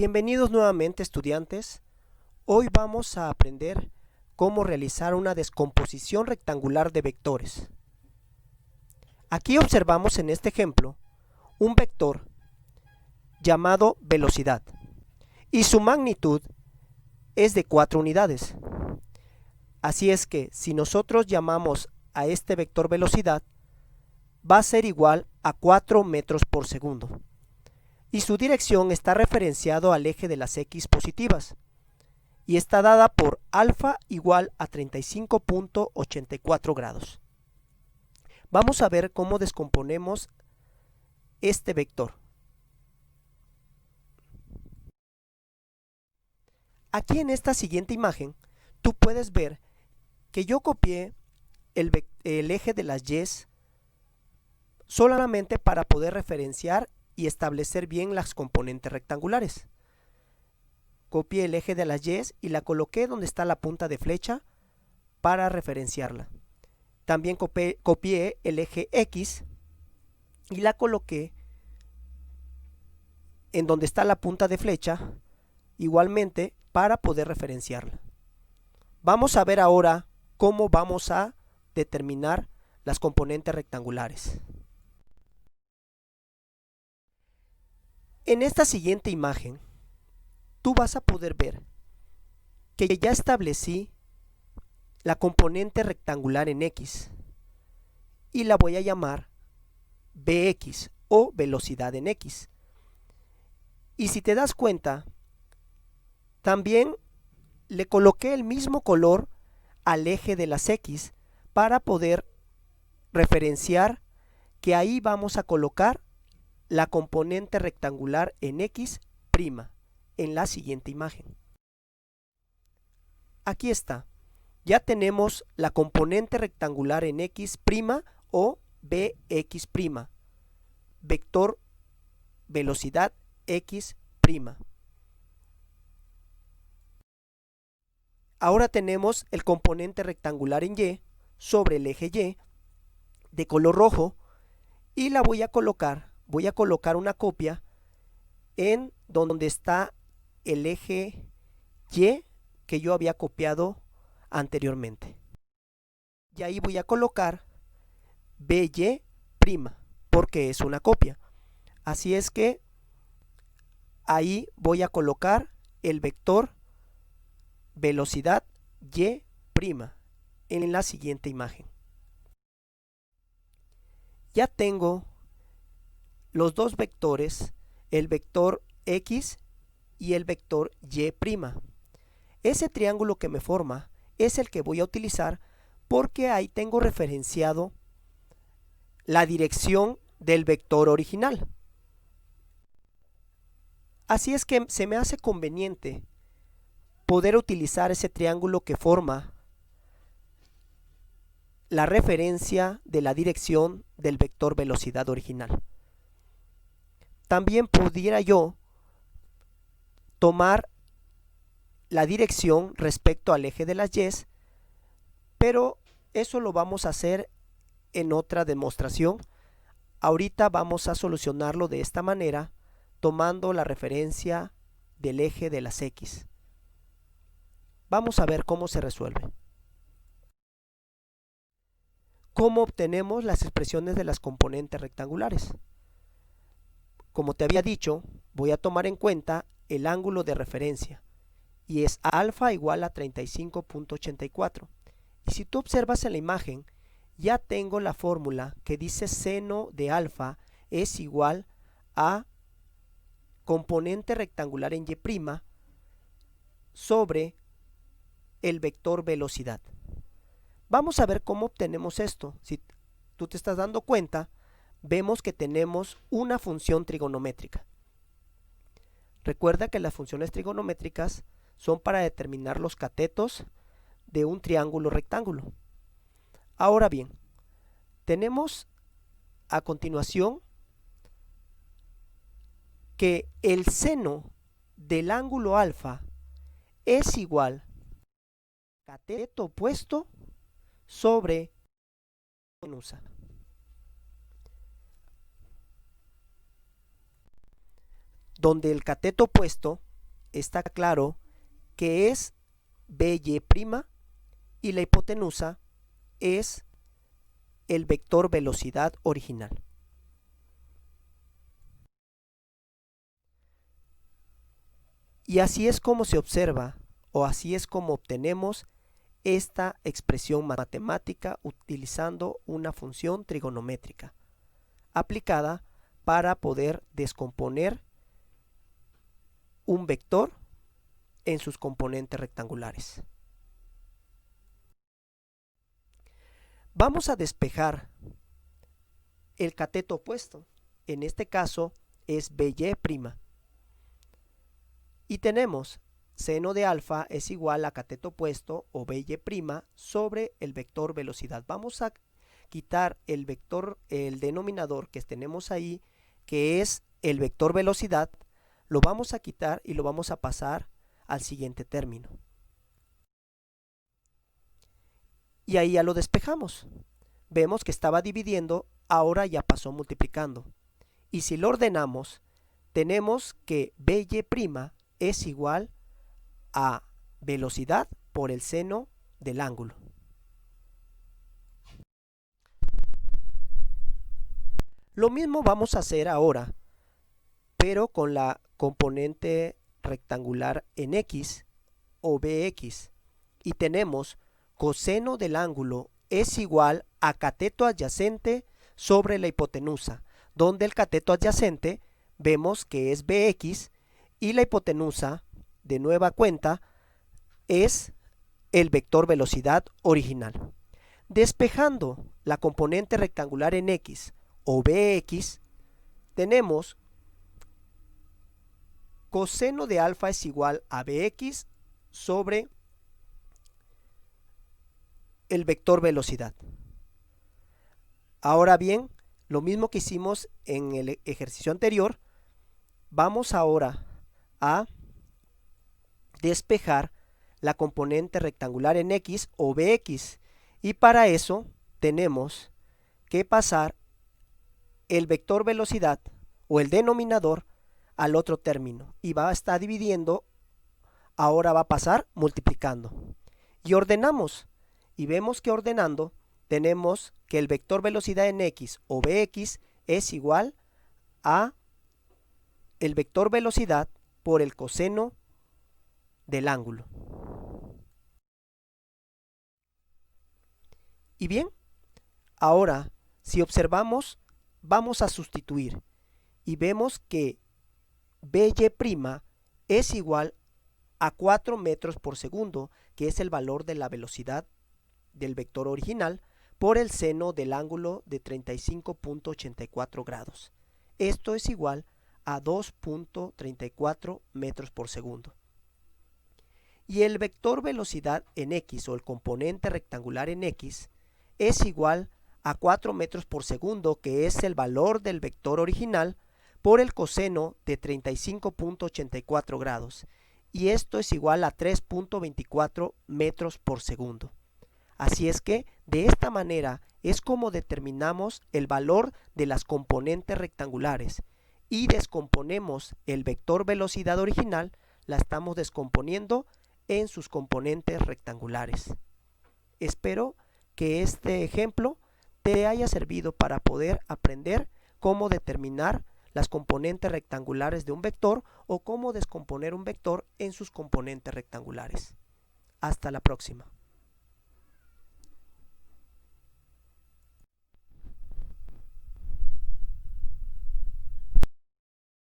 Bienvenidos nuevamente, estudiantes. Hoy vamos a aprender cómo realizar una descomposición rectangular de vectores. Aquí observamos en este ejemplo un vector llamado velocidad y su magnitud es de 4 unidades. Así es que si nosotros llamamos a este vector velocidad, va a ser igual a 4 metros por segundo. Y su dirección está referenciado al eje de las X positivas y está dada por alfa igual a 35.84 grados. Vamos a ver cómo descomponemos este vector. Aquí en esta siguiente imagen, tú puedes ver que yo copié el eje de las Y solamente para poder referenciar y establecer bien las componentes rectangulares. Copié el eje de las Y y la coloqué donde está la punta de flecha para referenciarla. También copié el eje X y la coloqué en donde está la punta de flecha, igualmente para poder referenciarla. Vamos a ver ahora cómo vamos a determinar las componentes rectangulares. En esta siguiente imagen, tú vas a poder ver que ya establecí la componente rectangular en X y la voy a llamar Bx o velocidad en X. Y si te das cuenta, también le coloqué el mismo color al eje de las X para poder referenciar que ahí vamos a colocar la componente rectangular en X' en la siguiente imagen. Aquí está. Ya tenemos la componente rectangular en X' o Bx', vector velocidad X'. Ahora tenemos el componente rectangular en Y sobre el eje Y de color rojo y la voy a colocar una copia en donde está el eje Y que yo había copiado anteriormente. Y ahí voy a colocar BY' porque es una copia. Así es que ahí voy a colocar el vector velocidad Y' en la siguiente imagen. Ya tengo los dos vectores, el vector X y el vector Y'. Ese triángulo que me forma es el que voy a utilizar porque ahí tengo referenciado la dirección del vector original. Así es que se me hace conveniente poder utilizar ese triángulo que forma la referencia de la dirección del vector velocidad original. También pudiera yo tomar la dirección respecto al eje de las Y, pero eso lo vamos a hacer en otra demostración. Ahorita vamos a solucionarlo de esta manera, tomando la referencia del eje de las X. Vamos a ver cómo se resuelve. ¿Cómo obtenemos las expresiones de las componentes rectangulares? Como te había dicho, voy a tomar en cuenta el ángulo de referencia y es alfa igual a 35.84. Y si tú observas en la imagen, ya tengo la fórmula que dice seno de alfa es igual a componente rectangular en Y' sobre el vector velocidad. Vamos a ver cómo obtenemos esto. Si tú te estás dando cuenta, vemos que tenemos una función trigonométrica. Recuerda que las funciones trigonométricas son para determinar los catetos de un triángulo rectángulo. Ahora bien, tenemos a continuación que el seno del ángulo alfa es igual a cateto opuesto sobre hipotenusa. Donde el cateto opuesto está claro que es BY' y la hipotenusa es el vector velocidad original. Y así es como se observa, o así es como obtenemos esta expresión matemática utilizando una función trigonométrica aplicada para poder descomponer un vector en sus componentes rectangulares. Vamos a despejar el cateto opuesto, en este caso es BY', y tenemos seno de alfa es igual a cateto opuesto o BY' sobre el vector velocidad. Vamos a quitar el vector, el denominador que tenemos ahí, que es el vector velocidad, lo vamos a quitar y lo vamos a pasar al siguiente término. Y ahí ya lo despejamos. Vemos que estaba dividiendo, ahora ya pasó multiplicando. Y si lo ordenamos, tenemos que BY' es igual a velocidad por el seno del ángulo. Lo mismo vamos a hacer ahora, pero con la componente rectangular en X o Bx. Y tenemos coseno del ángulo es igual a cateto adyacente sobre la hipotenusa, donde el cateto adyacente vemos que es Bx y la hipotenusa, de nueva cuenta, es el vector velocidad original. Despejando la componente rectangular en X o Bx, tenemos coseno de alfa es igual a Bx sobre el vector velocidad. Ahora bien, lo mismo que hicimos en el ejercicio anterior, vamos ahora a despejar la componente rectangular en X o Bx, y para eso tenemos que pasar el vector velocidad o el denominador al otro término y va a estar dividiendo, ahora va a pasar multiplicando y ordenamos y vemos que ordenando tenemos que el vector velocidad en X o Bx es igual a el vector velocidad por el coseno del ángulo. Y bien, ahora si observamos, vamos a sustituir y vemos que BY' es igual a 4 metros por segundo, que es el valor de la velocidad del vector original, por el seno del ángulo de 35.84 grados. Esto es igual a 2.34 metros por segundo. Y el vector velocidad en X o el componente rectangular en X es igual a 4 metros por segundo, que es el valor del vector original, por el coseno de 35.84 grados. Y esto es igual a 3.24 metros por segundo. Así es que de esta manera es como determinamos el valor de las componentes rectangulares y descomponemos el vector velocidad original, la estamos descomponiendo en sus componentes rectangulares. Espero que este ejemplo te haya servido para poder aprender cómo determinar las componentes rectangulares de un vector o cómo descomponer un vector en sus componentes rectangulares. Hasta la próxima.